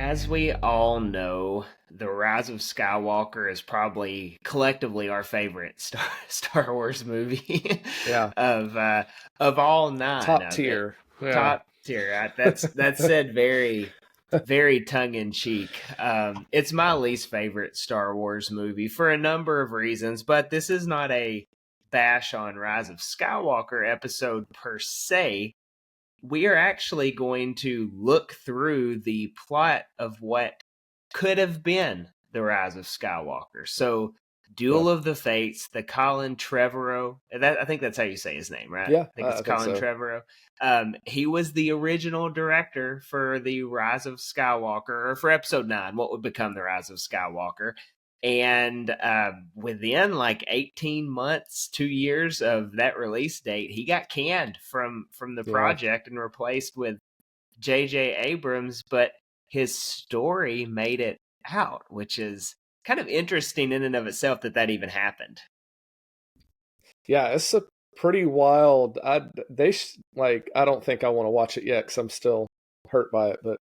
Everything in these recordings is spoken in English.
As we all know, The Rise of Skywalker is probably collectively our favorite Star Wars movie Yeah, of uh, of all nine top of it. tier. Yeah, Top tier. That's said very tongue in cheek. It's my least favorite Star Wars movie for a number of reasons, but this is not a bash on Rise of Skywalker episode per se. We are actually going to look through the plot of what could have been The Rise of Skywalker. So, yeah, Duel of the Fates, the Colin Trevorrow, I think that's how you say his name, right? yeah. I think it's I think Colin so. Trevorrow. He was the original director for The Rise of Skywalker, or for Episode 9, what would become The Rise of Skywalker. And within like 18 months, 2 years of that release date, he got canned from the Yeah, project and replaced with J.J. Abrams. But his story made it out, which is kind of interesting in and of itself that even happened. yeah. It's a pretty wild. Like. I don't think I want to watch it yet because I'm still hurt by it. But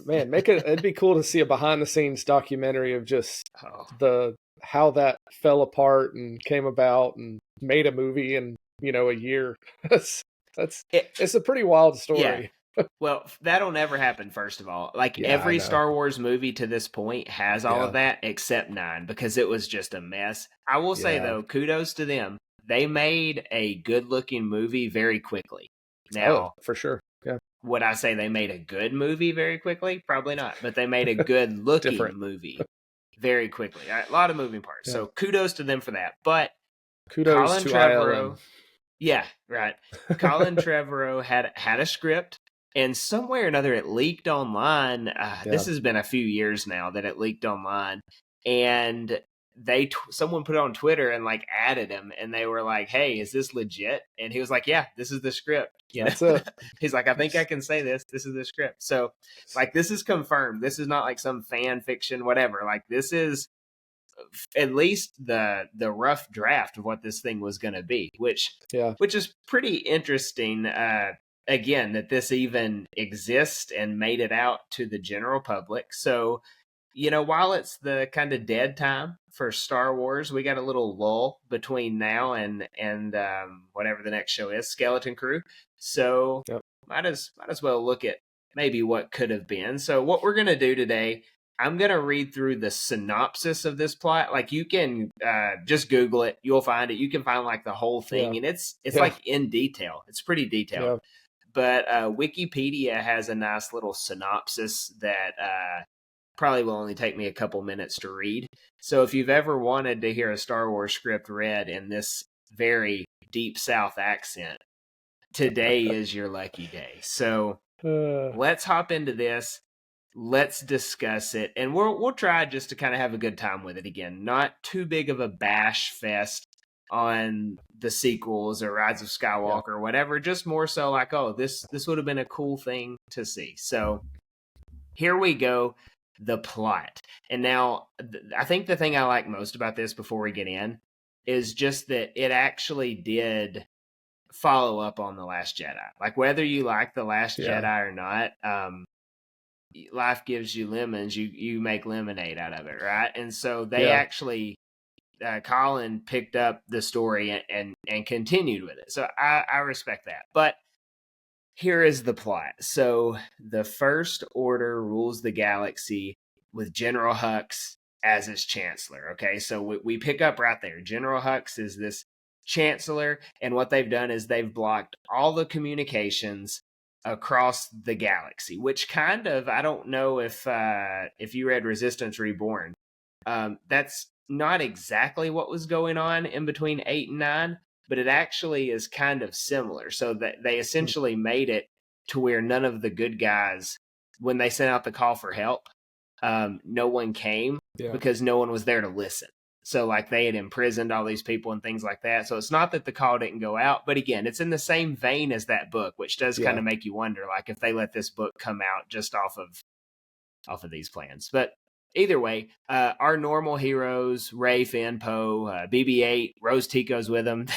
man, make it. It'd be cool to see a behind the scenes documentary of just Oh, the how that fell apart and came about and made a movie in a year. that's that's it, it's a pretty wild yeah. story. Well, that'll never happen, first of all. Like, Yeah, I every know. Star Wars movie to this point has all of Yeah, that except 9 because it was just a mess. I will say, yeah. though, kudos to them. They made a good looking movie very quickly. Oh, Now, for sure. Yeah, would I say they made a good movie very quickly? Probably not. But they made a good looking different. movie very quickly. A lot of moving parts. Yeah. So kudos to them for that. But Kudos Colin to ILM. Trevorrow, yeah, right. Colin Trevorrow had a script, and somewhere or another it leaked online. Yeah. This has been a few years now that it leaked online, and someone put it on Twitter and like added him, and they were like, "Hey, is this legit?" And he was like, "Yeah, this is the script." That's it. He's like, "I think I can say this. This is the script." So, like, this is confirmed. This is not like some fan fiction, whatever. Like, this is at least the rough draft of what this thing was going to be, Yeah. which is pretty interesting. Again, that this even exists and made it out to the general public. So, while it's the kind of dead time for Star Wars, we got a little lull between now and whatever the next show is, Skeleton Crew. So Yep. might as well look at maybe what could have been. So what we're gonna do today, I'm gonna read through the synopsis of this plot. Like, you can just Google it, you'll find it. You can find like the whole Yeah. thing, and it's Yeah. like in detail. It's pretty detailed. Yeah. But Wikipedia has a nice little synopsis that probably will only take me a couple minutes to read. So if you've ever wanted to hear a Star Wars script read in this very deep South accent, today is your lucky day. So let's hop into this. Let's discuss it, and we'll try just to kind of have a good time with it again. Not too big of a bash fest on the sequels or Rise of Yeah. Skywalker or whatever. Just more so like, oh, this would have been a cool thing to see. So here we go. The plot. And now, I think the thing I like most about this before we get in is just that it actually did follow up on The Last Jedi. Like, whether you like The Last Yeah. Jedi or not, life gives you lemons, you make lemonade out of it, right? And so they Yeah. actually, Colin picked up the story and continued with it. So I respect that. But here is the plot. So the First Order rules the galaxy with General Hux as its chancellor. Okay, so we pick up right there. General Hux is this chancellor, and what they've done is they've blocked all the communications across the galaxy. Which kind of, I don't know if you read Resistance Reborn, that's not exactly what was going on in between 8 and 9, but it actually is kind of similar. So that they essentially made it to where none of the good guys, when they sent out the call for help, no one came Yeah. because no one was there to listen. So like, they had imprisoned all these people and things like that. So it's not that the call didn't go out, but again, it's in the same vein as that book, which does kind Yeah. of make you wonder, like, if they let this book come out just off of these plans. But either way, our normal heroes, Rey, Finn, Poe, BB-8, Rose Tico's with them.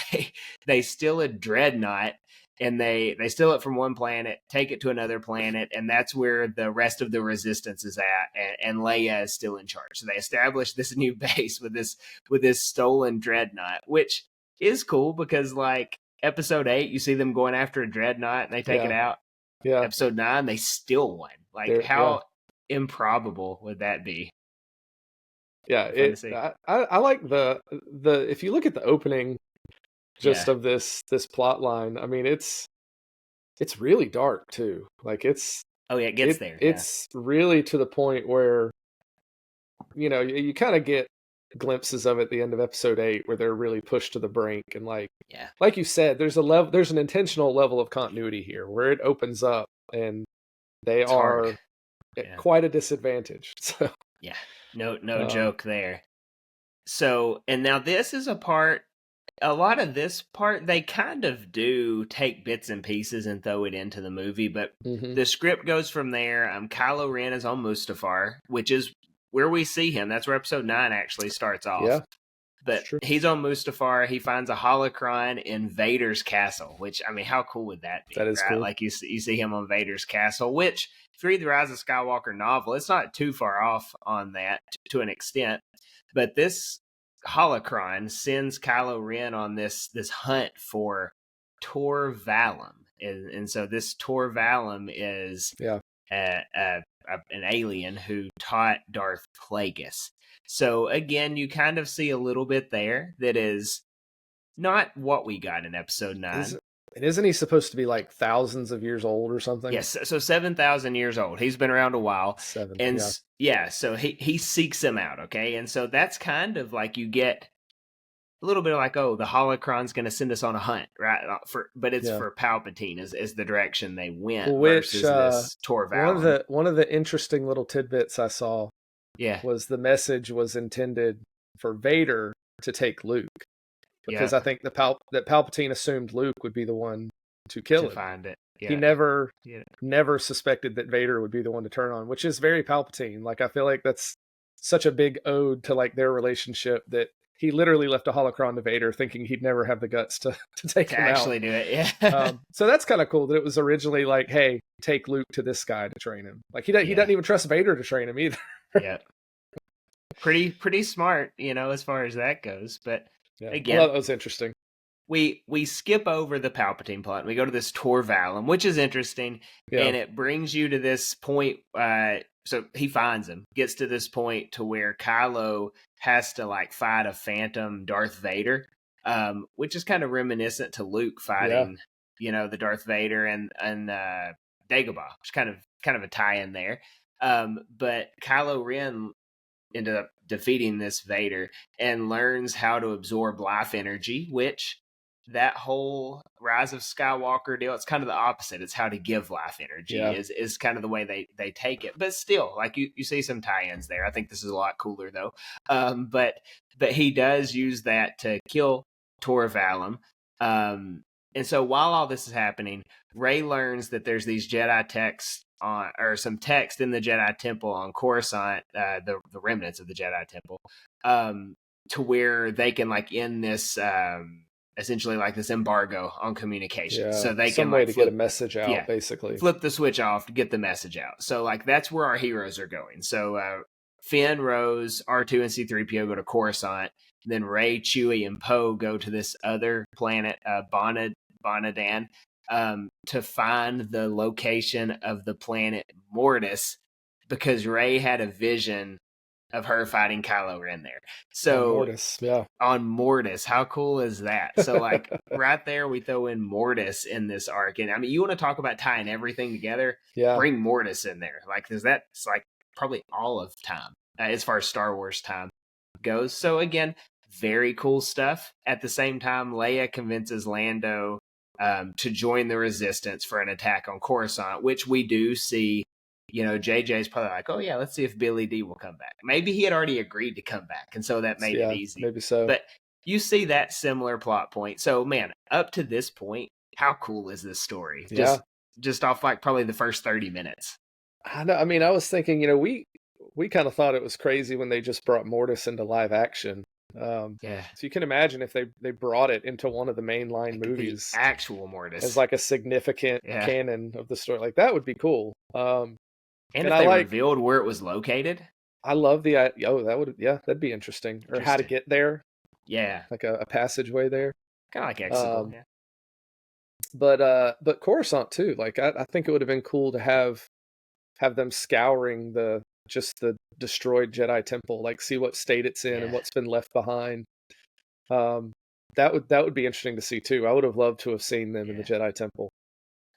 They steal a dreadnought and they steal it from one planet, take it to another planet, and that's where the rest of the resistance is at, and Leia is still in charge. So they establish this new base with this stolen dreadnought, which is cool because like episode 8, you see them going after a dreadnought and they take it out. Yeah. Episode 9, they still won. Like how improbable would that be? Yeah, I like the if you look at the opening just of this plot line, I mean it's really dark too. Like it gets there. It's really to the point where you kind of get glimpses of it at the end of episode 8 where they're really pushed to the brink, and like you said, there's an intentional level of continuity here where it opens up and they are at quite a disadvantage. So no joke there. So, and now this is a lot of this part, they kind of do take bits and pieces and throw it into the movie, but the script goes from there. Kylo Ren is on Mustafar, which is where we see him. That's where episode 9 actually starts off. Yeah, but he's on Mustafar. He finds a holocron in Vader's castle, which, I mean, how cool would that be? That is cool. Like you see him on Vader's castle, which if you read the Rise of Skywalker novel, it's not too far off on that to an extent. But this holocron sends Kylo Ren on this hunt for Tor Valum, and so this Tor Valum is an alien who taught Darth Plagueis. So again, you kind of see a little bit there that is not what we got in episode 9. And isn't he supposed to be like thousands of years old or something? Yes, so 7,000 years old. He's been around a while. So he seeks him out, okay? And so that's kind of like you get a little bit of like, oh, the holocron's going to send us on a hunt, right? But it's for Palpatine is the direction they went versus this Tor Valum. One of the interesting little tidbits I saw was the message was intended for Vader to take Luke. Because I think that Palpatine assumed Luke would be the one to kill him. Find it. Yeah. He never suspected that Vader would be the one to turn on, which is very Palpatine. Like I feel like that's such a big ode to like their relationship that he literally left a holocron to Vader thinking he'd never have the guts to take him actually out. Do it. Yeah. So that's kind of cool that it was originally like, hey, take Luke to this guy to train him. Like he doesn't even trust Vader to train him either. Yeah. Pretty smart, as far as that goes. But again, well, that was interesting. We skip over the Palpatine plot and we go to this Tor Valum, which is interesting, and it brings you to this point. So he finds him, gets to this point to where Kylo has to like fight a phantom Darth Vader, which is kind of reminiscent to Luke fighting, the Darth Vader and Dagobah, which kind of a tie-in there. But Kylo Ren ended up defeating this Vader and learns how to absorb life energy, which that whole Rise of Skywalker deal, it's kind of the opposite. It's how to give life energy is kind of the way they take it. But still, like you see some tie-ins there. I think this is a lot cooler though. But he does use that to kill Tor Valum. And so while all this is happening, Rey learns that there's these Jedi texts or some text in the Jedi Temple on Coruscant, the remnants of the Jedi Temple, to where they can like end this essentially like this embargo on communication. So they some can way to get a message out, basically. Flip the switch off to get the message out. So like that's where our heroes are going. So Finn, Rose, R2, and C-3PO go to Coruscant. Then Rey, Chewie, and Poe go to this other planet, Bonadan, to find the location of the planet Mortis, because Rey had a vision of her fighting Kylo Ren there. So on Mortis, how cool is that? So like right there, we throw in Mortis in this arc, and I mean, you want to talk about tying everything together? Bring Mortis in there, like because that's like probably all of time as far as Star Wars time goes. So again, very cool stuff. At the same time, Leia convinces Lando to join the Resistance for an attack on Coruscant, which we do see. JJ's probably like, oh yeah, let's see if Billy D will come back. Maybe he had already agreed to come back, and so that made it easy. Maybe so. But you see that similar plot point. So man, up to this point, how cool is this story? Just off like probably the first 30 minutes. I know. I mean, I was thinking, we kind of thought it was crazy when they just brought Mortis into live action. Yeah. So you can imagine if they brought it into one of the mainline Like the movies actual as Mortis. like a significant Yeah. canon of the story. Like that would be cool. And And if they revealed where it was located. I love that'd be interesting. Or how to get there, Yeah. like a passageway there. Kind of like Exegol, yeah. But Coruscant too. Like I think it would have been cool to have them scouring the destroyed Jedi temple, like see what state it's in and what's been left behind. That would be interesting to see too. I would have loved to have seen them in the Jedi temple.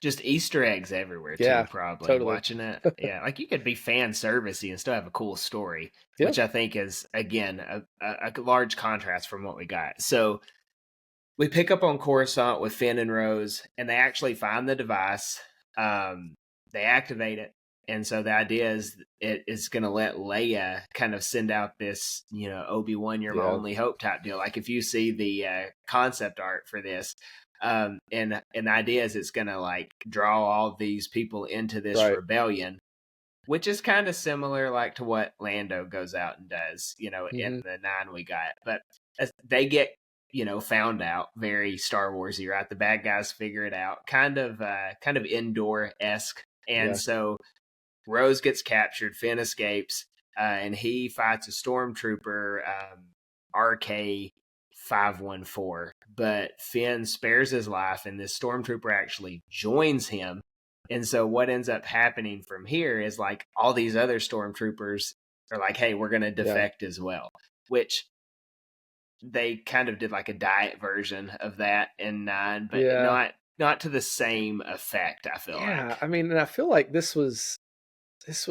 Just Easter eggs everywhere too, Yeah, probably. totally. Watching it. Yeah, like you could be fan servicey and still have a cool story, Yeah. which I think is, again, a large contrast from what we got. So we pick up on Coruscant with Finn and Rose, and they actually find the device. They activate it. And so the idea is it is going to let Leia kind of send out this, Obi-Wan, you're my only hope type deal. Like if you see the concept art for this, and the idea is it's going to like draw all these people into this rebellion, which is kind of similar like to what Lando goes out and does, in the 9 we got. But as they get, found out, very Star Warsy, right? The bad guys figure it out, kind of Endor-esque. And so Rose gets captured, Finn escapes, and he fights a stormtrooper, RK-514. But Finn spares his life, and this stormtrooper actually joins him. And so what ends up happening from here is like all these other stormtroopers are like, hey, we're going to defect as well, which they kind of did like a diet version of that in 9, but not to the same effect, I feel like. Yeah, I mean, and I feel like this was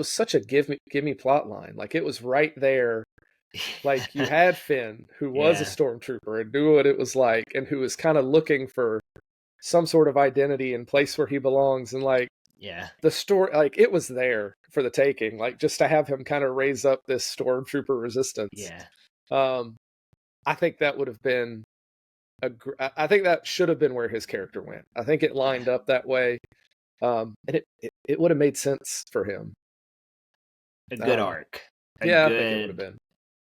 such a give me plot line. Like it was right there. Like you had Finn, who was a stormtrooper and knew what it was like, and who was kind of looking for some sort of identity and place where he belongs. And like, the story, like it was there for the taking. Like just to have him kind of raise up this stormtrooper resistance. Yeah. I think that would have been I think that should have been where his character went. I think it lined up that way. And it would have made sense for him. A good arc. I think it would have been.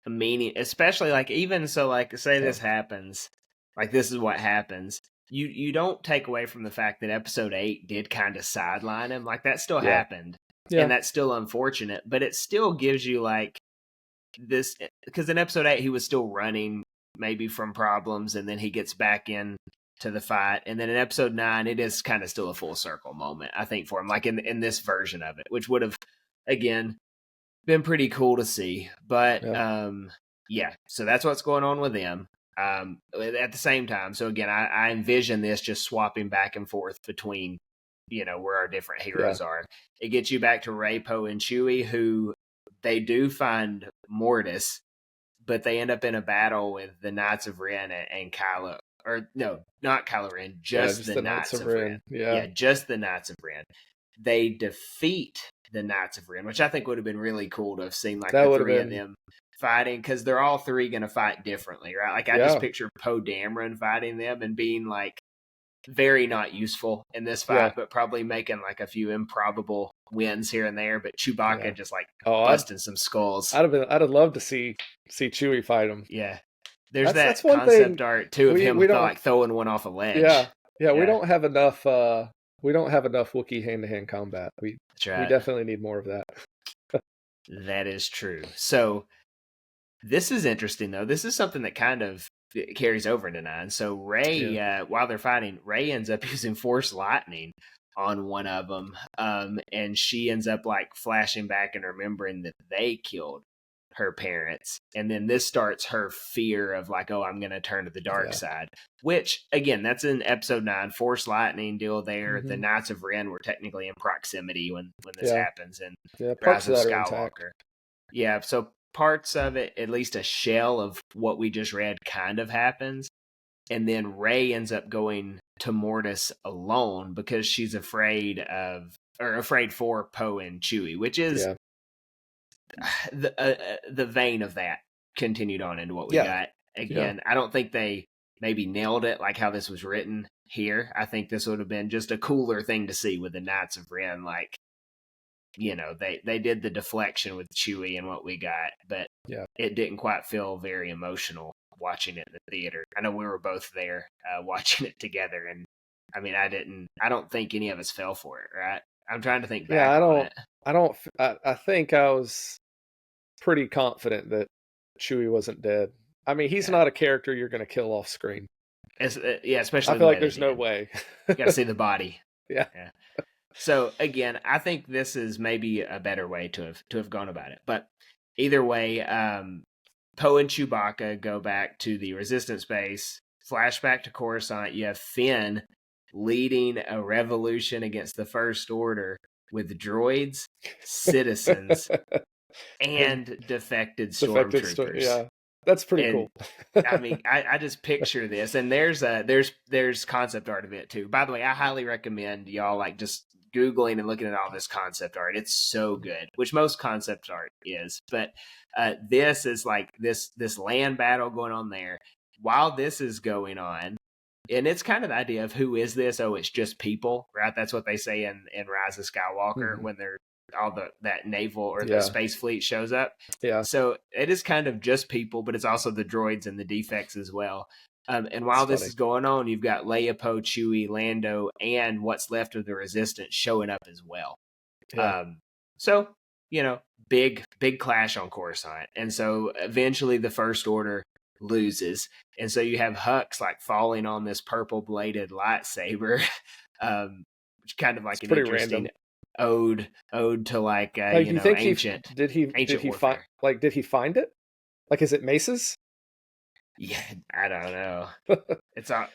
Meaning, especially like even so, like say this happens, like this is what happens. You don't take away from the fact that episode 8 did kind of sideline him. Like that still happened, and that's still unfortunate. But it still gives you like this, because in episode 8 he was still running maybe from problems, and then he gets back in to the fight, and then in episode 9 it is kind of still a full circle moment, I think, for him, like in this version of it, which would have again been pretty cool to see. But so that's what's going on with them at the same time. So again, I envision this just swapping back and forth between where our different heroes are. It gets you back to Rey, Poe, and Chewie, who they do find Mortis, but they end up in a battle with the Knights of Ren and Kylo. Or no, not Kylo Ren, just the Knights of Ren. Yeah, just the Knights of Ren. They defeat the Knights of Ren, which I think would have been really cool to have seen like the 3 of them fighting, because they're all 3 going to fight differently, right? Like I just picture Poe Dameron fighting them and being like very not useful in this fight, but probably making like a few improbable wins here and there. But Chewbacca just like busting some skulls. I'd have loved to see Chewie fight him. Yeah. There's that's concept art too of him like throwing one off a ledge. Yeah. We don't have enough Wookiee hand-to-hand combat. We definitely need more of that. That is true. So this is interesting though. This is something that kind of carries over into 9. So Rey, while they're fighting, Rey ends up using Force Lightning on one of them, and she ends up like flashing back and remembering that they killed her parents, and then this starts her fear of like, oh, I'm gonna turn to the dark side, which again, that's in episode 9. Force Lightning deal there. The Knights of Ren were technically in proximity when this happens, and Rise of Skywalker. So parts of it, at least a shell of what we just read, kind of happens, and then Rey ends up going to Mortis alone because she's afraid for Poe and Chewie, which is the vein of that continued on into what we got. Again, I don't think they maybe nailed it like how this was written here. I think this would have been just a cooler thing to see with the Knights of Ren. Like, they did the deflection with Chewie and what we got, but it didn't quite feel very emotional watching it in the theater. I know we were both there watching it together, and I mean, I don't think any of us fell for it, right? I'm trying to think back on it. I think I was pretty confident that Chewie wasn't dead. I mean, he's not a character you're going to kill off screen. Especially I feel like there's no way. You got to see the body. Yeah. So again, I think this is maybe a better way to have gone about it. But either way, Poe and Chewbacca go back to the Resistance base. Flashback to Coruscant. You have Finn leading a revolution against the First Order with droids, citizens, and defected stormtroopers. Yeah, that's pretty cool. I mean, I just picture this, and there's concept art of it too. By the way, I highly recommend y'all like just Googling and looking at all this concept art. It's so good, which most concept art is. But this is like this land battle going on there. While this is going on, and it's kind of the idea of who is this? Oh, it's just people, right? That's what they say in Rise of Skywalker when they're that naval or the space fleet shows up. Yeah. So it is kind of just people, but it's also the droids and the defects as well. And while this is going on, you've got Leia, Poe, Chewie, Lando, and what's left of the Resistance showing up as well. Yeah. So, big clash on Coruscant. And so eventually the First Order loses. And so you have Hux like falling on this purple bladed lightsaber, which kind of like it's an interesting random. ode to like you think ancient. Did he find it? Like, is it Mace's? Yeah, I don't know.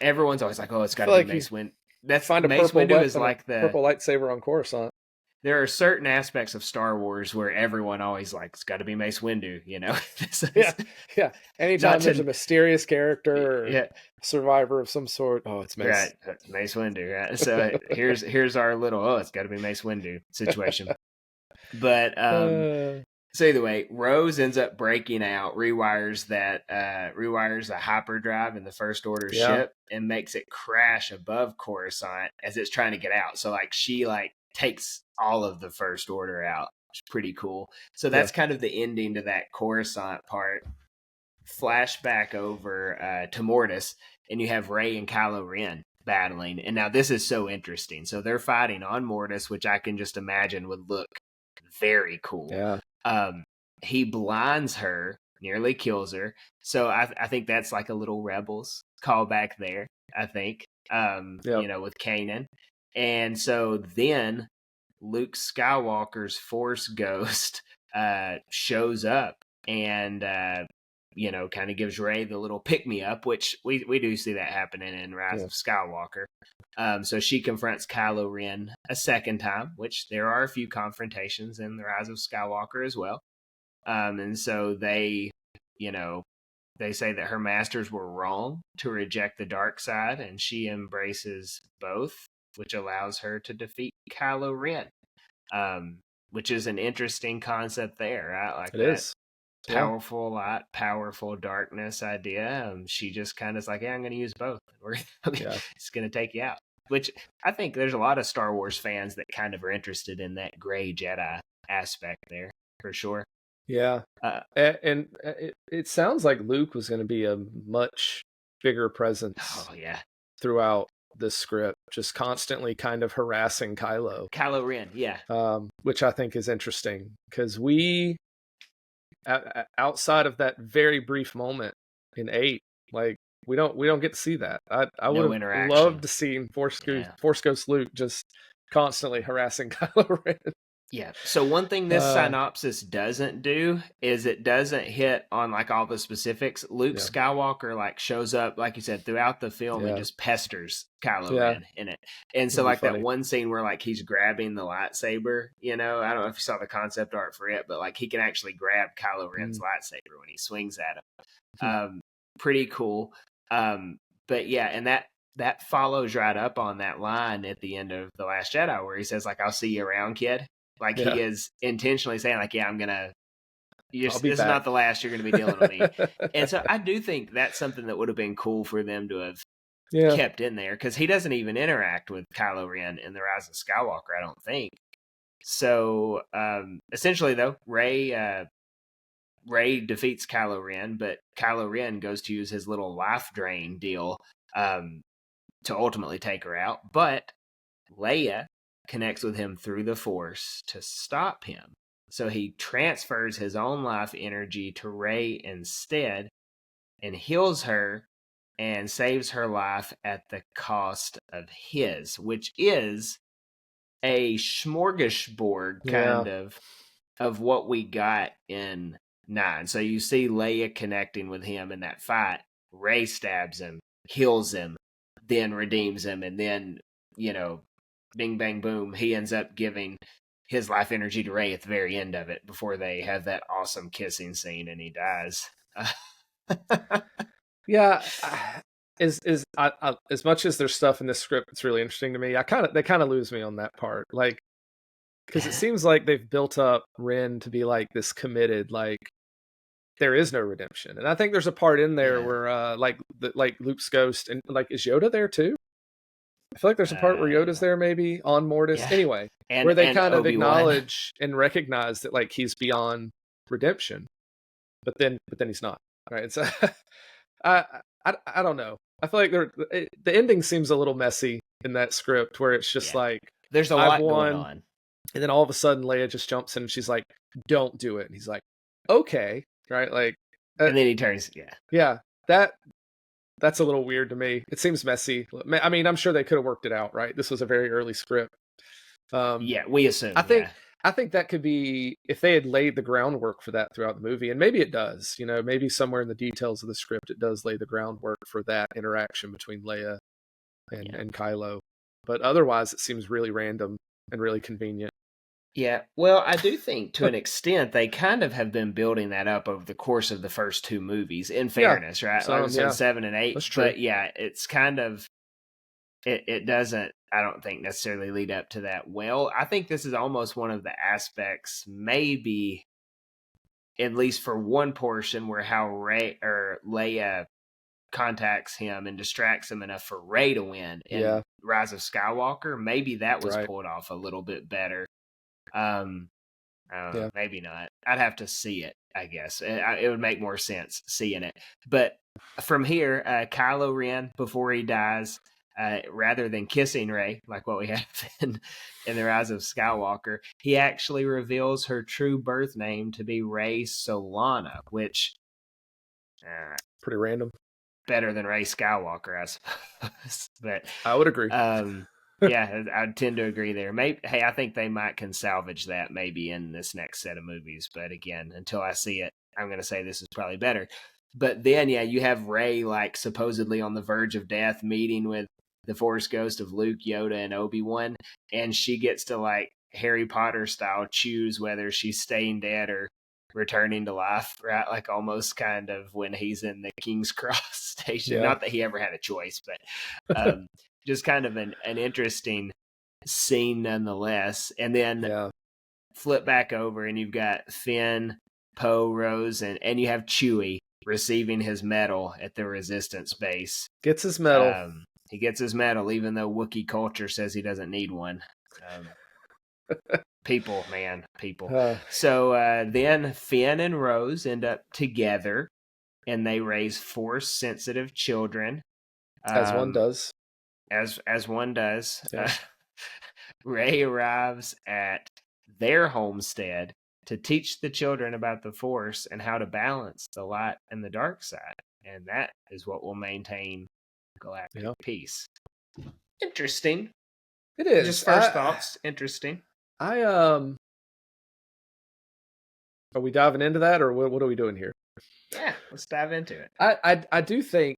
Everyone's always like, oh, it's got to be Mace Windu. That's find a Mace purple Windu is like the purple lightsaber on Coruscant. There are certain aspects of Star Wars where everyone always like it's got to be Mace Windu, Yeah. Anytime there's a mysterious character or survivor of some sort, oh, it's Mace. Right, Mace Windu. Right? So here's our little it's got to be Mace Windu situation. But so either way, Rose ends up breaking out, rewires a hyperdrive in the First Order ship, and makes it crash above Coruscant as it's trying to get out. So like she like takes all of the First Order out. It's pretty cool. So that's kind of the ending to that Coruscant part. Flashback over to Mortis, and you have Rey and Kylo Ren battling. And now this is so interesting. So they're fighting on Mortis, which I can just imagine would look very cool. Yeah. He blinds her, nearly kills her. So I think that's like a little Rebels callback there, I think, with Kanan. And so then Luke Skywalker's Force Ghost shows up and, kind of gives Rey the little pick-me-up, which we do see that happening in Rise of Skywalker. So she confronts Kylo Ren a second time, which there are a few confrontations in the Rise of Skywalker as well. And so they say that her masters were wrong to reject the dark side, and she embraces both, which allows her to defeat Kylo Ren, which is an interesting concept there, right? Like it is. Powerful light, powerful darkness idea. She just kind of is like, I'm going to use both. It's going to take you out. Which I think there's a lot of Star Wars fans that kind of are interested in that gray Jedi aspect there, for sure. Yeah. And it sounds like Luke was going to be a much bigger presence. Oh, yeah. Throughout the script, just constantly kind of harassing Kylo Ren, yeah. Which I think is interesting because we, outside of that very brief moment in 8, like we don't get to see that. I would have loved to see Force Ghost Luke just constantly harassing Kylo Ren. Yeah. So one thing this synopsis doesn't do is it doesn't hit on like all the specifics. Luke Skywalker like shows up, like you said, throughout the film and just pesters Kylo Ren in it. And so like that one scene where like he's grabbing the lightsaber, I don't know if you saw the concept art for it, but like he can actually grab Kylo Ren's lightsaber when he swings at him. Pretty cool. But yeah, and that follows right up on that line at the end of The Last Jedi where he says like, I'll see you around, kid. Like he is intentionally saying like, I'm going to, this is not the last you're going to be dealing with me. And so I do think that's something that would have been cool for them to have kept in there because he doesn't even interact with Kylo Ren in The Rise of Skywalker, I don't think. So essentially though, Rey Rey defeats Kylo Ren, but Kylo Ren goes to use his little life drain deal to ultimately take her out. But Leia connects with him through the Force to stop him. So he transfers his own life energy to Rey instead and heals her and saves her life at the cost of his, which is a smorgasbord kind of what we got in 9. So you see Leia connecting with him in that fight. Rey stabs him, heals him, then redeems him, and then, bing, bang, boom, he ends up giving his life energy to Rey at the very end of it before they have that awesome kissing scene and he dies. Yeah. As much as there's stuff in this script that's really interesting to me, they kind of lose me on that part. Like, because it seems like they've built up Ren to be like this committed, like there is no redemption. And I think there's a part in there where like Luke's ghost, and like, is Yoda there too? I feel like there's a part where Yoda's there, maybe on Mortis. Yeah. Anyway, where they kind of acknowledge and recognize that like he's beyond redemption, but then he's not. Right? So I don't know. I feel like the ending seems a little messy in that script, where it's just like there's a lot going on, and then all of a sudden Leia just jumps in and she's like, "Don't do it," and he's like, "Okay." Right? Like, and then he turns, yeah. That's a little weird to me. It seems messy. I mean, I'm sure they could have worked it out, right? This was a very early script. We assume. I think that could be, if they had laid the groundwork for that throughout the movie, and maybe it does. Maybe somewhere in the details of the script it does lay the groundwork for that interaction between Leia and Kylo. But otherwise, it seems really random and really convenient. Yeah, well, I do think to an extent they kind of have been building that up over the course of the first 2 movies, in fairness, right? So 7 and 8. That's true. But yeah, it's kind of, it doesn't, I don't think, necessarily lead up to that well. I think this is almost one of the aspects, maybe, at least for one portion, where how Leia contacts him and distracts him enough for Rey to win in Rise of Skywalker. Maybe that was pulled off a little bit better. I don't know, maybe not. I'd have to see it, I guess. It would make more sense seeing it. But from here, Kylo Ren, before he dies, rather than kissing Rey, like what we have in the Rise of Skywalker, he actually reveals her true birth name to be Rey Solana, which pretty random. Better than Rey Skywalker, I suppose. But I would agree. Yeah, I tend to agree there. I think they can salvage that maybe in this next set of movies. But again, until I see it, I'm going to say this is probably better. But then, you have Rey like supposedly on the verge of death, meeting with the Force ghost of Luke, Yoda, and Obi-Wan, and she gets to, like, Harry Potter style, choose whether she's staying dead or returning to life, right? Like almost kind of when he's in the King's Cross station. Yeah. Not that he ever had a choice, but just kind of an interesting scene nonetheless. And then flip back over and you've got Finn, Poe, Rose, and you have Chewie receiving his medal at the Resistance base. Gets his medal. He gets his medal, even though Wookiee culture says he doesn't need one. People. So then Finn and Rose end up together, and they raise Force-sensitive children. As one does. As one does. Yeah. Rey arrives at their homestead to teach the children about the Force and how to balance the light and the dark side. And that is what will maintain galactic peace. Interesting. It is. Just first thoughts. Interesting. Are we diving into that, or what are we doing here? Yeah, let's dive into it. I do think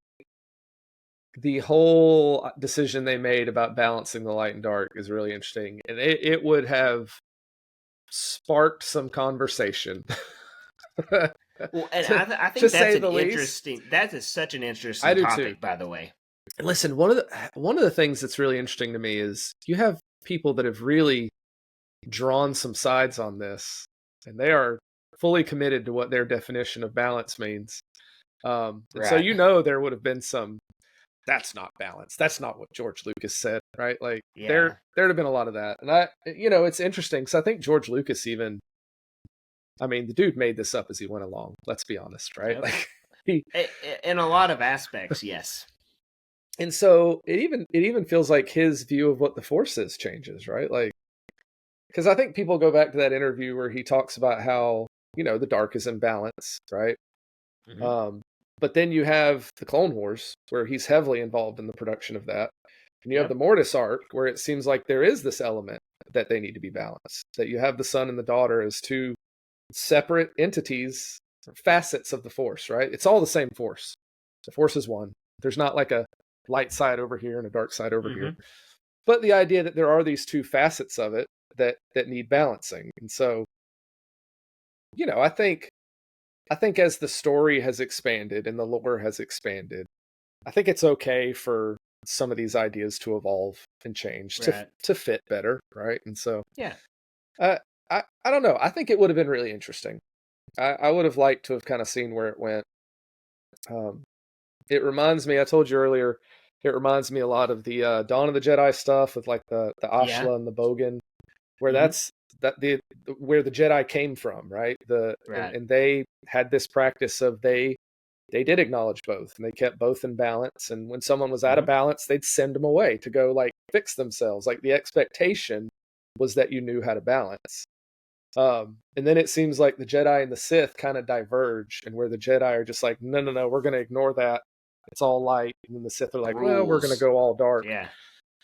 the whole decision they made about balancing the light and dark is really interesting, and it would have sparked some conversation. Well, and I think that's an interesting. That is such an interesting topic, too. By the way. Listen, one of the things that's really interesting to me is you have people that have really drawn some sides on this, and they are fully committed to what their definition of balance means. Right. So there would have been some. That's not balance. That's not what George Lucas said, right? Like there'd have been a lot of that, and it's interesting because I think George Lucas even I mean, the dude made this up as he went along. Let's be honest, right? Yep. Like he, In a lot of aspects, yes. and so it even feels like his view of what the Force is changes, right? Like, because I think people go back to that interview where he talks about how, you know, the dark is in balance, right? Mm-hmm. But then you have the Clone Wars, where he's heavily involved in the production of that. And you have Yep. the Mortis arc, where it seems like there is this element that they need to be balanced. That you have the son and the daughter as two separate entities, facets of the Force, right? It's all the same Force. The Force is one. There's not like a light side over here and a dark side over here. But the idea that there are these two facets of it that need balancing. And so, you know, I think as the story has expanded and the lore has expanded, I think it's okay for some of these ideas to evolve and change to fit better, right? And so, yeah, I don't know. I think it would have been really interesting. I would have liked to have kind of seen where it went. It reminds me. I told you earlier. It reminds me a lot of the Dawn of the Jedi stuff with like the Ashla and the Bogan, where that's where the Jedi came from, right? And they had this practice of they did acknowledge both, and they kept both in balance. And when someone was out of balance, they'd send them away to go like fix themselves. Like the expectation was that you knew how to balance. And then it seems like the Jedi and the Sith kind of diverge, and where the Jedi are just like, no, we're going to ignore that. It's all light. And then the Sith are like, well, we're going to go all dark. Yeah.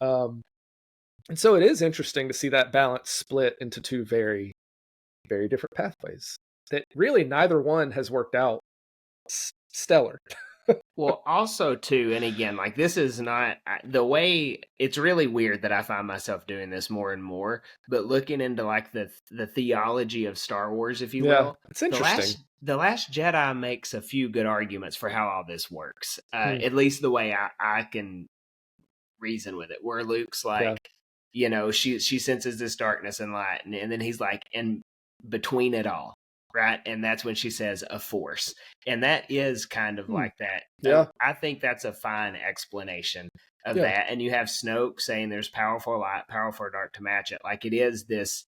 And so it is interesting to see that balance split into two very, very different pathways that really neither one has worked out stellar. Well, also too, and again, like this is not the way. It's really weird that I find myself doing this more and more. But looking into like the theology of Star Wars, if you will, it's interesting. The Last Jedi makes a few good arguments for how all this works. At least the way I can reason with it. Where Luke's like, you know, she senses this darkness and light, and then he's like, in between it all. Right. And that's when she says a force. And that is kind of like that. Yeah. I think that's a fine explanation of that. And you have Snoke saying there's powerful light, powerful dark to match it. Like it is this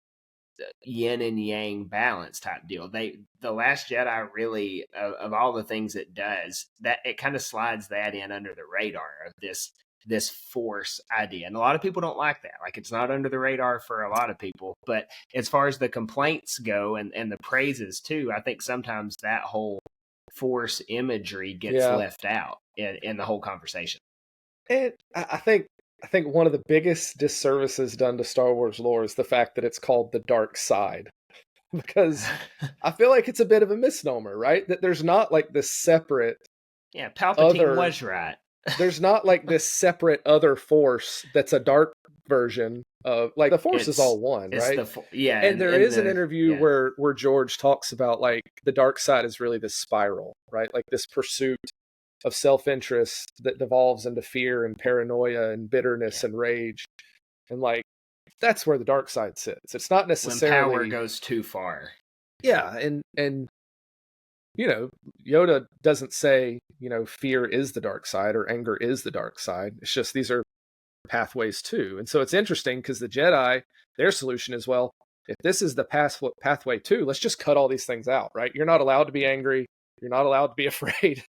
yin and yang balance type deal. The Last Jedi really, of all the things it does, that it kind of slides that in under the radar of this force idea. And a lot of people don't like that. Like it's not under the radar for a lot of people. But as far as the complaints go and the praises too, I think sometimes that whole force imagery gets left out in the whole conversation. And I think one of the biggest disservices done to Star Wars lore is the fact that it's called the dark side. Because I feel like it's a bit of a misnomer, right? That there's not like this separate Palpatine was right. There's not like this separate other force that's a dark version of like the force is all one, right? And there is an interview where George talks about like the dark side is really this spiral, right? Like this pursuit of self-interest that devolves into fear and paranoia and bitterness and rage. And like that's where the dark side sits. It's not necessarily when power goes too far. Yeah, and you know, Yoda doesn't say, you know, fear is the dark side or anger is the dark side. It's just these are pathways too. And so it's interesting because the Jedi, their solution is, well, if this is the pathway too, let's just cut all these things out, right? You're not allowed to be angry. You're not allowed to be afraid.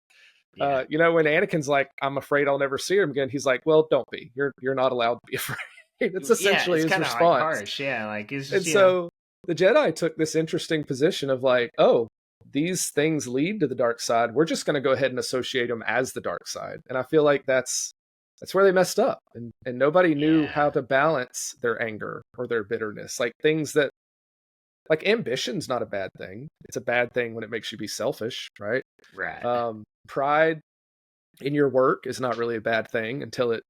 You know, when Anakin's like, I'm afraid I'll never see him again, he's like, well, don't be. You're not allowed to be afraid. It's essentially his response. Like harsh. Yeah, like it's just, and so the Jedi took this interesting position of like, oh, these things lead to the dark side. We're just going to go ahead and associate them as the dark side. And I feel like that's where they messed up. And nobody knew how to balance their anger or their bitterness. Like things that, like ambition's not a bad thing. It's a bad thing when it makes you be selfish, right? Right. Pride in your work is not really a bad thing until it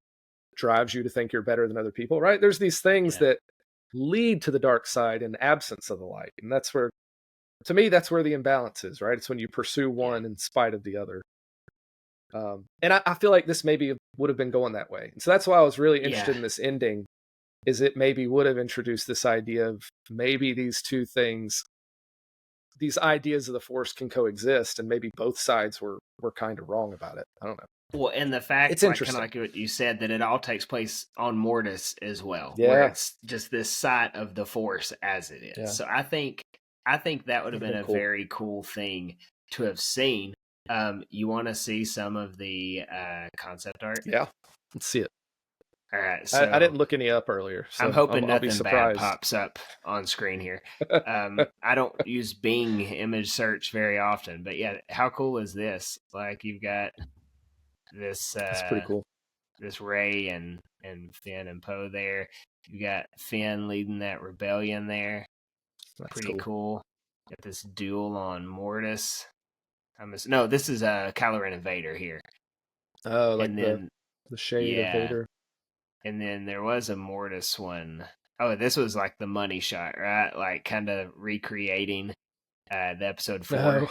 drives you to think you're better than other people, right? There's these things that lead to the dark side in absence of the light. And that's where, to me, that's where the imbalance is, right? It's when you pursue one in spite of the other. And I feel like this maybe would have been going that way. And so that's why I was really interested in this ending, is it maybe would have introduced this idea of maybe these two things, these ideas of the Force can coexist, and maybe both sides were kind of wrong about it. I don't know. Well, and the fact, it's interesting, kind of like what you said, that it all takes place on Mortis as well, where it's just this side of the Force as it is. So I think I think that would have Would've been been a cool. very cool thing to have seen. You want to see some of the concept art? Yeah, let's see it. All right, I so didn't look any up earlier, I'm so hoping I'll be nothing bad surprised. pops up on screen here. I don't use Bing image search very often, but yeah, how cool is this? Like you've got this That's pretty cool. this Ray and Finn and Poe there. You got Finn leading that rebellion there. That's Pretty cool. cool. Got this duel on Mortis. No, this is Kylo Ren and Vader here. Oh, like And then the shade of yeah, Vader. and then there was a Mortis one. Oh, this was like the money shot, right? Like kind of recreating the episode 4. No,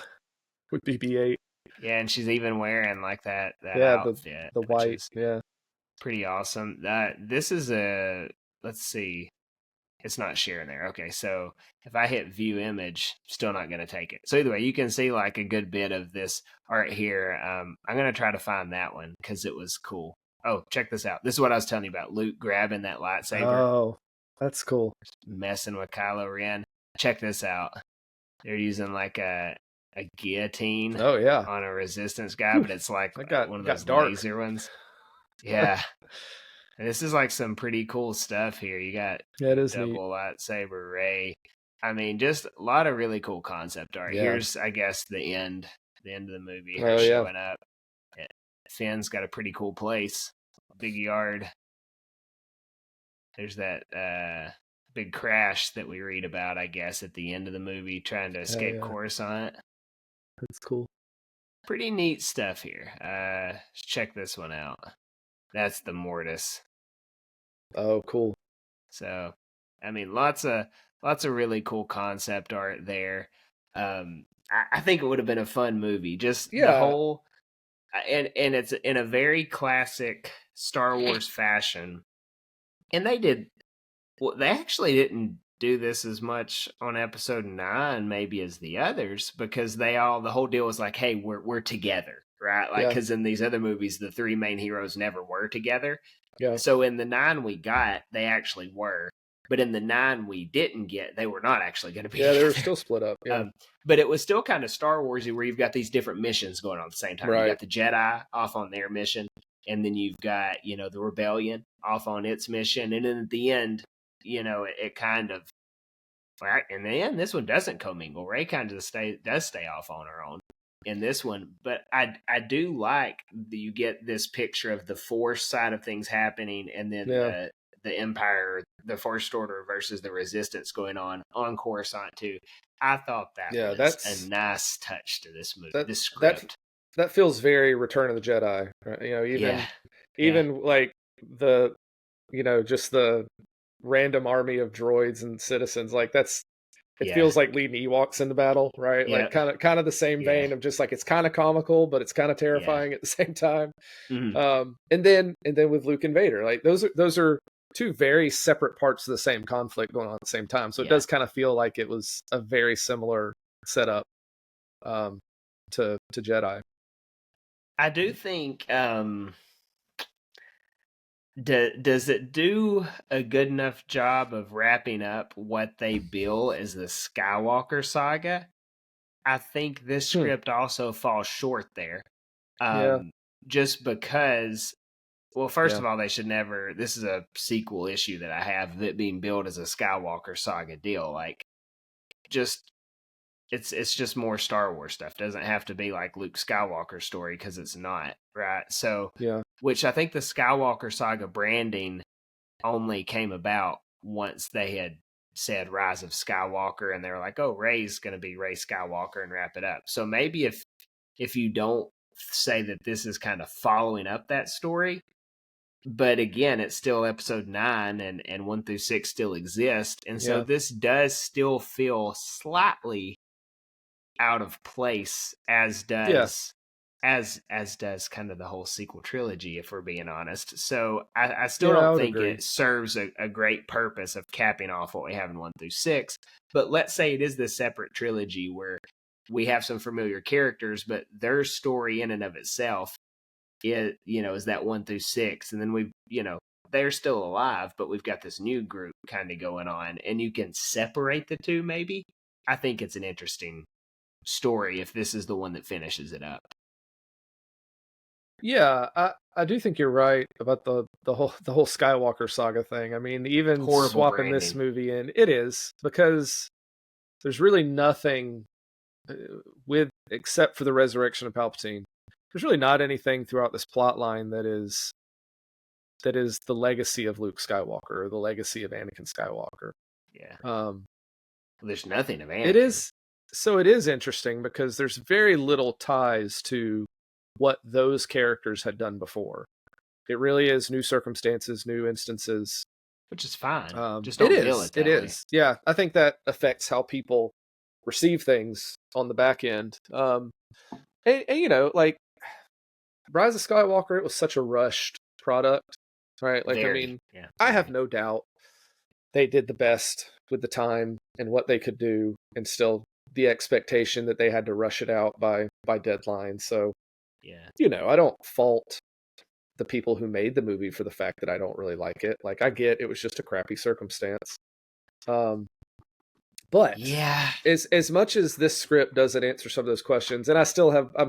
with BB-8. Yeah, and she's even wearing like that Yeah, outfit, the which white. is Yeah, pretty awesome. This is let's see. It's not sharing there. Okay, so if I hit view image, still not going to take it. So either way, you can see like a good bit of this art here. I'm going to try to find that one because it was cool. Oh, check this out. This is what I was telling you about. Luke grabbing that lightsaber, oh, that's cool. messing with Kylo Ren. Check this out. They're using like a guillotine Oh yeah, on a resistance guy, whew. but it's like That one of got those dark. laser ones. Yeah. And this is like some pretty cool stuff here. You got Yeah, it is neat. double lightsaber Ray. I mean, just a lot of really cool concept art. Yeah. Here's, I guess, the end of the movie. Her Oh yeah, showing up. Finn's got a pretty cool place, big yard. There's that big crash that we read about, I guess, at the end of the movie, trying to escape yeah. Coruscant. That's cool. Pretty neat stuff here. Check this one out. That's the Mortis. Oh, cool. So, I mean, lots of really cool concept art there. I think it would have been a fun movie. Just the Yeah, whole, and it's in a very classic Star Wars fashion. And they actually didn't do this as much on Episode 9 maybe as the others, because the whole deal was like, hey, we're together, right? Like, yeah, because in these other movies, the 3 main heroes never were together. yeah, So in the 9 we got, they actually were. But in the 9 we didn't get, they were not actually going to be yeah. They were together. still split up. Yeah, But it was still kind of Star Warsy, where you've got these different missions going on at the same time. You right. got the Jedi off on their mission, and then you've got, the Rebellion off on its mission, and then at the end, it kind of, in the end, this one doesn't commingle. Rey kind of does stay off on her own in this one, but I do like that you get this picture of the Force side of things happening, and then Yeah. the Empire, the First Order versus the Resistance going on Coruscant too. I thought that was that's a nice touch to this movie, that this script. that feels very Return of the Jedi. Right? Even Yeah. like the just the random army of droids and citizens. Like it feels like leading Ewoks into battle, right? Yep. Like kind of the same vein of just like it's kind of comical, but it's kind of terrifying at the same time. Mhm. And then with Luke and Vader, like those are two very separate parts of the same conflict going on at the same time. So it does kind of feel like it was a very similar setup to Jedi. I do think does it do a good enough job of wrapping up what they bill as the Skywalker saga? I think this script also falls short there. Just because, well, first of all, they should never, this is a sequel issue that I have of it being billed as a Skywalker saga deal. Like, just, it's just more Star Wars stuff. Doesn't have to be like Luke Skywalker's story, because it's not, right? So, which I think the Skywalker saga branding only came about once they had said Rise of Skywalker, and they were like, oh, Rey's going to be Rey Skywalker, and wrap it up. So maybe if you don't say that this is kind of following up that story, but again, it's still Episode 9, and 1 through 6 still exist, and so this does still feel slightly out of place, as does kind of the whole sequel trilogy, if we're being honest. So I still don't think it serves a great purpose of capping off what we have in 1 through 6. But let's say it is this separate trilogy where we have some familiar characters, but their story in and of itself is that 1 through 6, and then we've they're still alive, but we've got this new group kind of going on, and you can separate the two maybe. I think it's an interesting story if this is the one that finishes it up. Yeah, I do think you're right about the whole Skywalker saga thing. I mean, even Horrible swapping this branding. movie in, it is because there's really nothing uh, with except for the resurrection of Palpatine. There's really not anything throughout this plot line that is the legacy of Luke Skywalker or the legacy of Anakin Skywalker. Yeah. Um, There's nothing of it Anakin. is so it is interesting because there's very little ties to what those characters had done before. It really is new circumstances, new instances. Which is fine. Just It don't bill is. it It that way. is. Yeah, I think that affects how people receive things on the back end. And you know, like Rise of Skywalker, it was such a rushed product, right? Like, I mean, Yeah. I have no doubt they did the best with the time and what they could do, and still the expectation that they had to rush it out by deadline. So, Yeah. you know, I don't fault the people who made the movie for the fact that I don't really like it. Like, I get it was just a crappy circumstance. But Yeah. as much as this script doesn't answer some of those questions, and I'm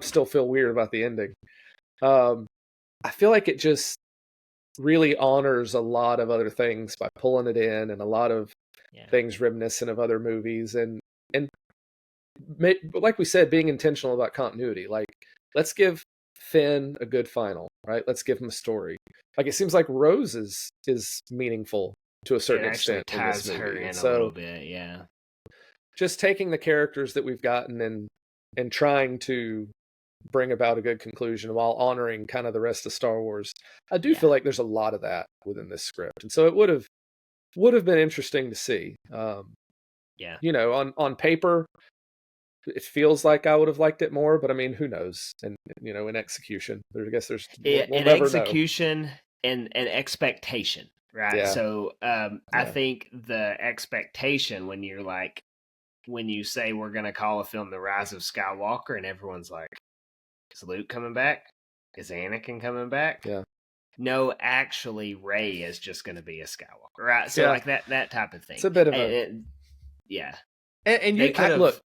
still feel weird about the ending. I feel like it just really honors a lot of other things by pulling it in, and a lot of things reminiscent of other movies, and like we said, being intentional about continuity. Like, let's give Finn a good final, right? Let's give him a story. Like, it seems like Rose is meaningful to a certain extent in this movie. Her in and a so little bit, yeah. just taking the characters that we've gotten and trying to bring about a good conclusion while honoring kind of the rest of Star Wars. I do feel like there's a lot of that within this script, and so it would have been interesting to see. You know, on paper, it feels like I would have liked it more, but I mean, who knows? And you know, in execution, I guess we'll never execution know. And expectation, right? Yeah. So I think the expectation when you're like, when you say we're going to call a film The Rise of Skywalker, and everyone's like, is Luke coming back? Is Anakin coming back? Yeah. No, actually, Rey is just going to be a Skywalker, right? So like that type of thing. It's a bit of a yeah. And you look,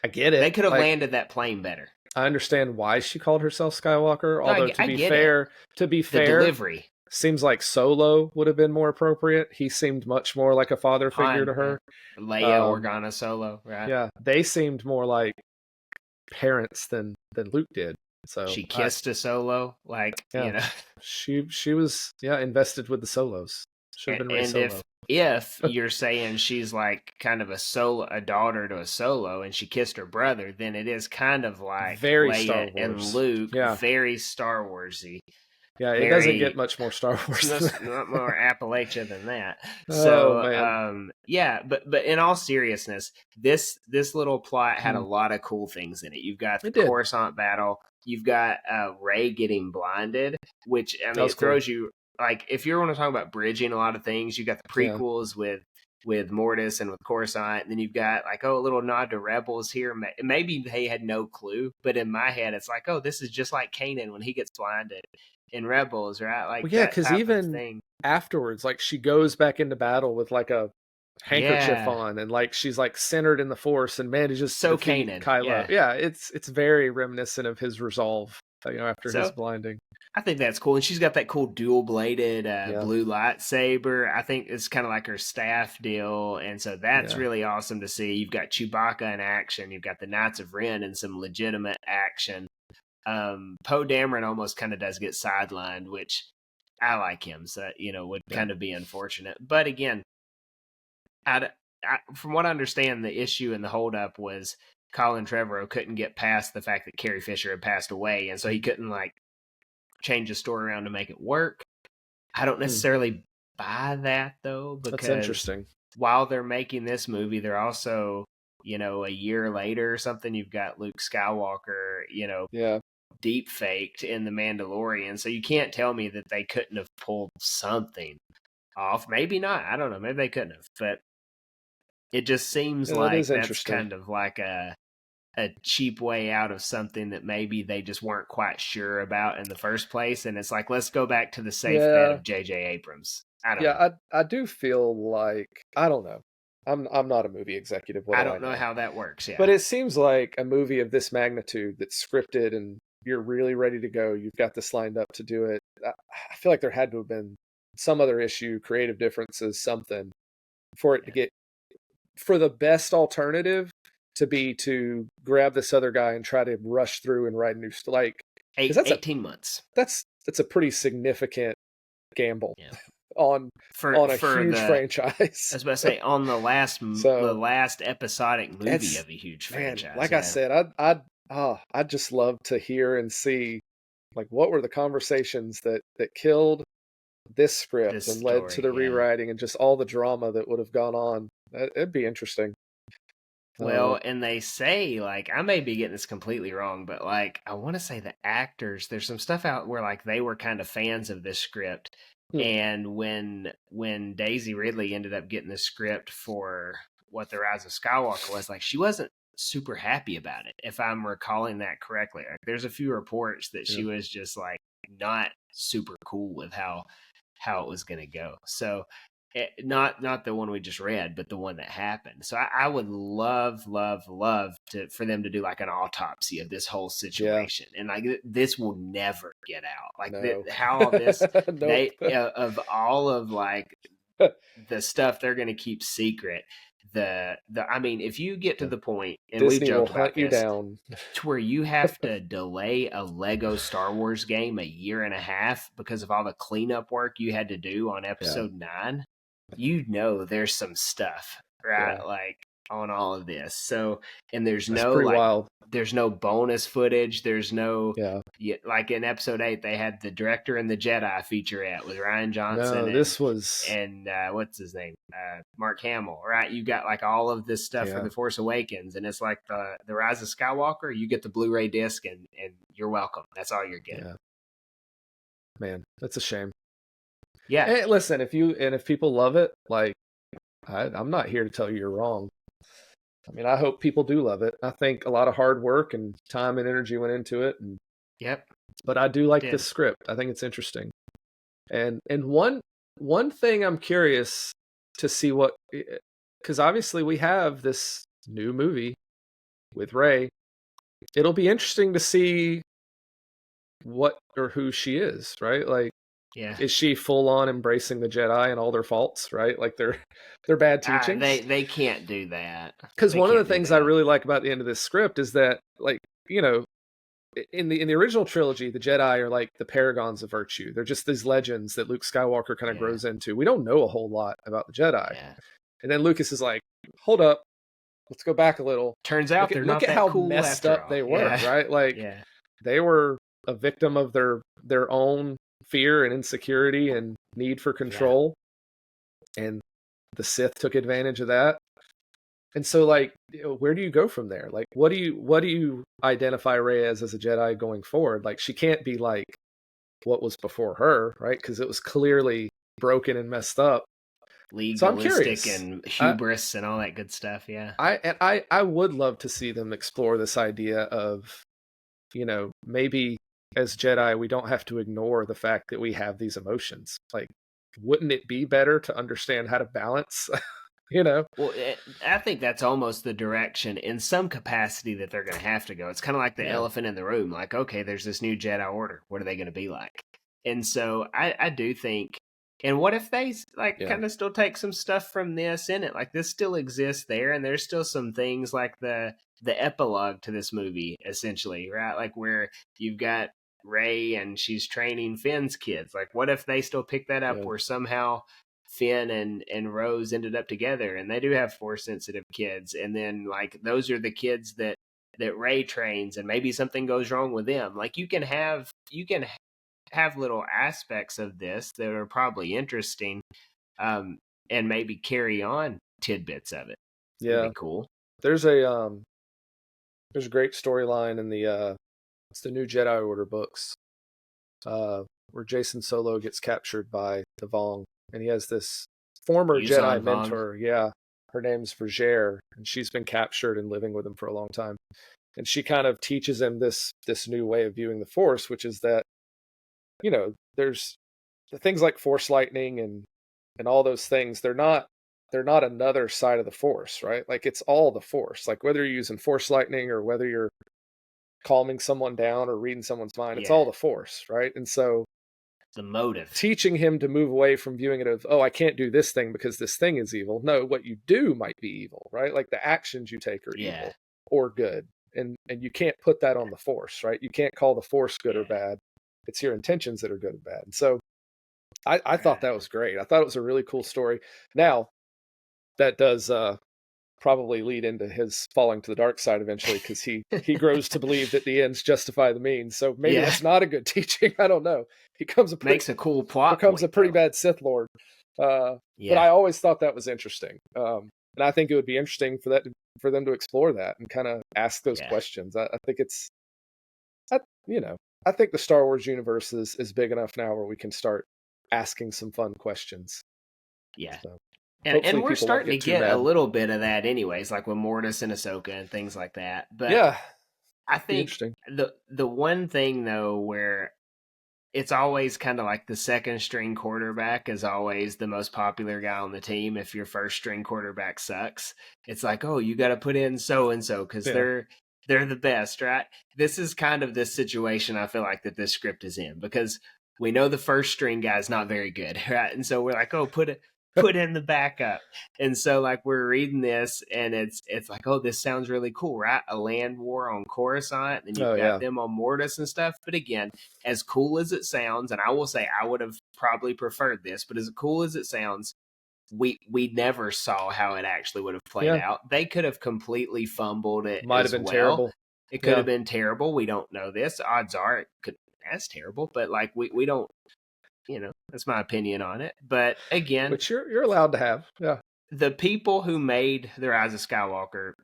I get it. They could have landed that plane better. I understand why she called herself Skywalker. Although to be fair, the delivery seems like Solo would have been more appropriate. He seemed much more like a father figure to her. Leia, Organa, Solo, right? Yeah, they seemed more like parents than Luke did. So she kissed a Solo, like you know, she was invested with the Solos. Should have been Rey Solo. If you're saying she's like kind of a daughter to a Solo, and she kissed her brother, then it is kind of like very Leia Star Wars and Luke, very Star Warsy. Yeah, it doesn't get much more Star Wars. Not more Appalachia than that. So, but in all seriousness, this little plot had a lot of cool things in it. You've got the Coruscant battle. You've got Rey getting blinded, which I mean, it throws you. Like, if you want to talk about bridging a lot of things, you got the prequels with Mortis and with Coruscant, and then you've got like, a little nod to Rebels here. Maybe they had no clue, but in my head, it's like, this is just like Kanan when he gets blinded in Rebels, right? Like, because even afterwards, like, she goes back into battle with like a handkerchief on, and like she's like centered in the Force and manages to defeat Kylo. Yeah, it's very reminiscent of his resolve, after his blinding. I think that's cool. And she's got that cool dual-bladed blue lightsaber. I think it's kind of like her staff deal. And so that's really awesome to see. You've got Chewbacca in action. You've got the Knights of Ren in some legitimate action. Poe Dameron almost kind of does get sidelined, which I like him. So, would kind of be unfortunate. But again, from what I understand, the issue and the holdup was Colin Trevorrow couldn't get past the fact that Carrie Fisher had passed away. And so he couldn't change the story around to make it work. I don't necessarily buy that though, because that's interesting. While they're making this movie, they're also, a year later or something, you've got Luke Skywalker, deep faked in The Mandalorian. So you can't tell me that they couldn't have pulled something off. Maybe not. I don't know. Maybe they couldn't have. But it just seems like that's kind of like a cheap way out of something that maybe they just weren't quite sure about in the first place. And it's like, let's go back to the safe bet of J.J. Abrams. I don't know. I do feel like, I don't know. I'm not a movie executive. What I do I don't know know? how that works. But Yeah. it seems like a movie of this magnitude that's scripted and you're really ready to go. You've got this lined up to do it. I feel like there had to have been some other issue, creative differences, something for it to Yeah. get for the best alternative to be to grab this other guy and try to rush through and write a new like because 18 months. that's a pretty significant gamble Yeah. on For on a for huge the franchise. I was about to say on the So last episodic movie it's of a huge man, franchise. like I Yeah. said, I'd just love to hear and see like what were the conversations that killed this script This and led to story. the Yeah. rewriting and just all the drama that would have gone on. It'd be interesting. Well, and they say, like, I may be getting this completely wrong, but like, I want to say the actors, there's some stuff out where like they were kind of fans of this script. Hmm. And when Daisy Ridley ended up getting the script for what the Rise of Skywalker was, like, she wasn't super happy about it, if I'm recalling that correctly. Like, there's a few reports that Yeah. she was just like not super cool with how it was going to go. So not the one we just read, but the one that happened. So I would love for them to do like an autopsy of this whole Yeah. situation, and like this will never get out. Like No. how all this Nope. of all of like the stuff they're going to keep secret. The I mean, if you get to the point, and we've Disney will joked about hunt you this, down. to where you have to delay a Lego Star Wars game a year and a half because of all the cleanup work you had to do on episode 9, you know there's some stuff, right? Yeah. Like on all of this. So, and there's That's no pretty like wild. there's no bonus footage. There's no Yeah. like in episode 8 they had the director and the Jedi featurette with Ryan Johnson No, this was and what's his name? Mark Hamill, right? You got like all of this stuff for Yeah. The Force Awakens, and it's like the Rise of Skywalker. You get the Blu-ray disc, and you're welcome. That's all you're getting. Yeah. Man, that's a shame. Yeah. Hey, listen, if people love it, like I'm not here to tell you you're wrong. I mean, I hope people do love it. I think a lot of hard work and time and energy went into it, and Yep. but I do like Did. the script. I think it's interesting. And one thing I'm curious to see what, because obviously we have this new movie with Rey. It'll be interesting to see what or who she is, right? Like, Yeah. is she full on embracing the Jedi and all their faults, right? Like their bad teachings. They can't do that. Because They one of the can't do things I that. really like about the end of this script is that, like, you know, in the original trilogy, the Jedi are like the paragons of virtue. They're just these legends that Luke Skywalker kind of Yeah. grows into. We don't know a whole lot about the Jedi. Yeah. And then Lucas is like, hold up, let's go back a little. Turns out they're not look at that how cool messed after up all. they were, Yeah. right? Like Yeah. they were a victim of their own fear and insecurity and need for control. And the Sith took advantage of that. And so, like, where do you go from there? Like, what do you identify Rey as a Jedi going forward? Like, she can't be like what was before her, right? Because it was clearly broken and messed up. So I'm Legalistic curious. and hubris and all that good stuff. Yeah. I would love to see them explore this idea of, you know, maybe as Jedi we don't have to ignore the fact that we have these emotions. Like, wouldn't it be better to understand how to balance? You know? Well, I think that's almost the direction in some capacity that they're going to have to go. It's kind of like the elephant in the room. Like, okay, there's this new Jedi Order. What are they going to be like? And so I do think, and what if they like kind of still take some stuff from this in it? Like this still exists there, and there's still some things like the epilogue to this movie, essentially, right? Like where you've got Rey and she's training Finn's kids. Like, what if they still pick that up where somehow Finn and Rose ended up together, and they do have Force sensitive kids, and then like those are the kids that Rey trains, and maybe something goes wrong with them. Like you can have little aspects of this that are probably interesting, and maybe carry on tidbits of it. It'd be cool. There's a great storyline in the it's the new Jedi Order books, where Jason Solo gets captured by the Vong. And he has this former Jedi mentor. Yeah. Her name's Vergere, and she's been captured and living with him for a long time. And she kind of teaches him this new way of viewing the Force, which is that, you know, there's the things like Force lightning and all those things. They're not they're not another side of the Force, right? Like it's all the Force. Like whether you're using Force lightning or whether you're calming someone down or reading someone's mind, it's Yeah. all the Force, right? And so The motive. teaching him to move away from viewing it of, oh, I can't do this thing because this thing is evil. No, what you do might be evil, right? Like the actions you take are Yeah. evil or good. And you can't put that on the Force, right? You can't call the Force good or bad. It's your intentions that are good or bad. And so I thought that was great. I thought it was a really cool story. Now, that does probably lead into his falling to the dark side eventually, because he grows to believe that the ends justify the means. So maybe that's not a good teaching. I don't know. He Makes a cool plot. Becomes a pretty bad Sith Lord. But I always thought that was interesting. And I think it would be interesting for them to explore that and kind of ask those questions. I think I think the Star Wars universe is big enough now where we can start asking some fun questions. Yeah. So, and we're starting to get a little bit of that anyways, like with Mortis and Ahsoka and things like that. But I think the one thing though where it's always kind of like the second string quarterback is always the most popular guy on the team. If your first string quarterback sucks, it's like, oh, you got to put in so-and-so because they're the best, right? This is kind of this situation I feel like that this script is in, because we know the first string guy is not very good, right? And so we're like, oh, put in the backup. And so like we're reading this and it's like, oh, this sounds really cool, right? A land war on Coruscant, and you've got them on Mortis and stuff. But again, as cool as it sounds, and I will say I would have probably preferred this, but as cool as it sounds, we never saw how it actually would have played out. They could have completely fumbled it. Might have been terrible. It could have been terrible. We don't know this. Odds are it could. That's terrible, but like we don't. That's my opinion on it. But again, which you're allowed to have. Yeah. The people who made The Rise of Skywalker,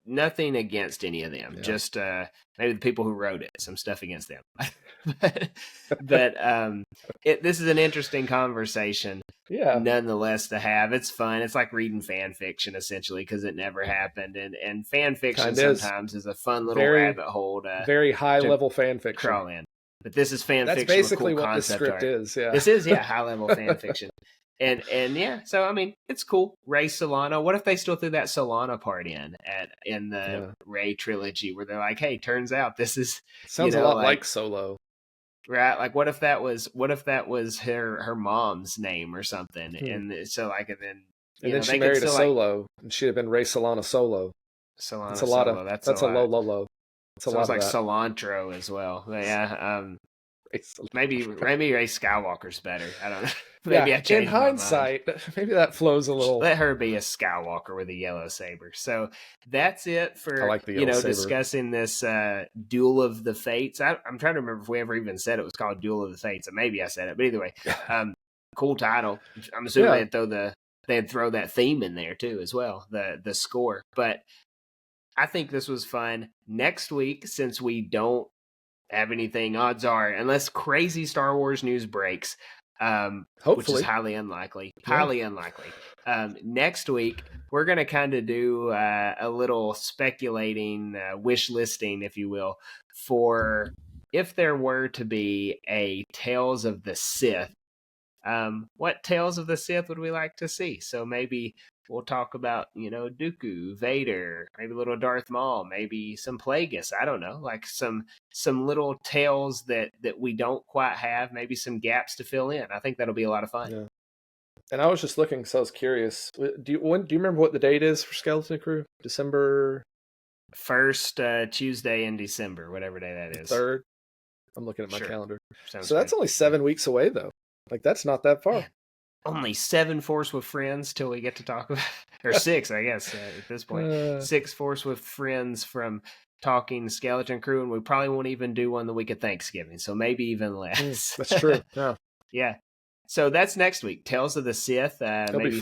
nothing against any of them. Just maybe the people who wrote it, some stuff against them. but this is an interesting conversation. Yeah. Nonetheless, to have. It's fun. It's like reading fan fiction essentially, because it never happened, and fan fiction sometimes is a fun little rabbit hole. Very high level fan fiction. Crawl in. But this is fan fiction. That's basically with cool what this script art. is. Yeah, this is high level fan fiction, and so I mean it's cool. Rey Solana. What if they still threw that Solana part in the Rey trilogy, where they're like, hey, turns out this is sounds a lot like Solo, right? Like what if that was her mom's name or something, and so like and then she married a Solo, and she'd have been Rey Solana Solo. Solana. That's a lot of that's a low. It's a lot like cilantro as well. But maybe Rey Skywalker's better. I don't know. Maybe I changed in hindsight, maybe that flows a little. Let her be a Skywalker with a yellow saber. So that's it for I like the yellow saber. Discussing this Duel of the Fates. I'm trying to remember if we ever even said it was called Duel of the Fates. Maybe I said it, but either way, cool title. I'm assuming they'd throw that theme in there too as well, the score. But I think this was fun. Next week, since we don't have anything, odds are, unless crazy Star Wars news breaks, which is highly unlikely. Next week, we're going to kind of do a little speculating, wish listing, if you will, for if there were to be a Tales of the Sith. What Tales of the Sith would we like to see? So maybe we'll talk about, Dooku, Vader, maybe a little Darth Maul, maybe some Plagueis. I don't know, like some little tales that we don't quite have, maybe some gaps to fill in. I think that'll be a lot of fun. Yeah. And I was just looking, so I was curious. Do you remember what the date is for Skeleton Crew? December 1st Tuesday in December, whatever day that is. 3rd. I'm looking at my calendar. Sounds so that's only 7 weeks away, though. Like that's not that far. Man. Only 7 Force with Friends till we get to talk about, or 6, I guess, at this point. 6 Force with Friends from talking Skeleton Crew, and we probably won't even do one the week of Thanksgiving, so maybe even less. That's true. Yeah. So that's next week. Tales of the Sith. Maybe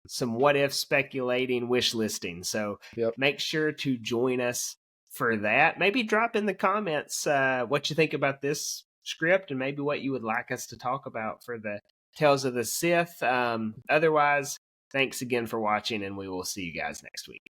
some what if speculating, wish listing. So make sure to join us for that. Maybe drop in the comments what you think about this script and maybe what you would like us to talk about for the Tales of the Sith. Otherwise, thanks again for watching, and we will see you guys next week.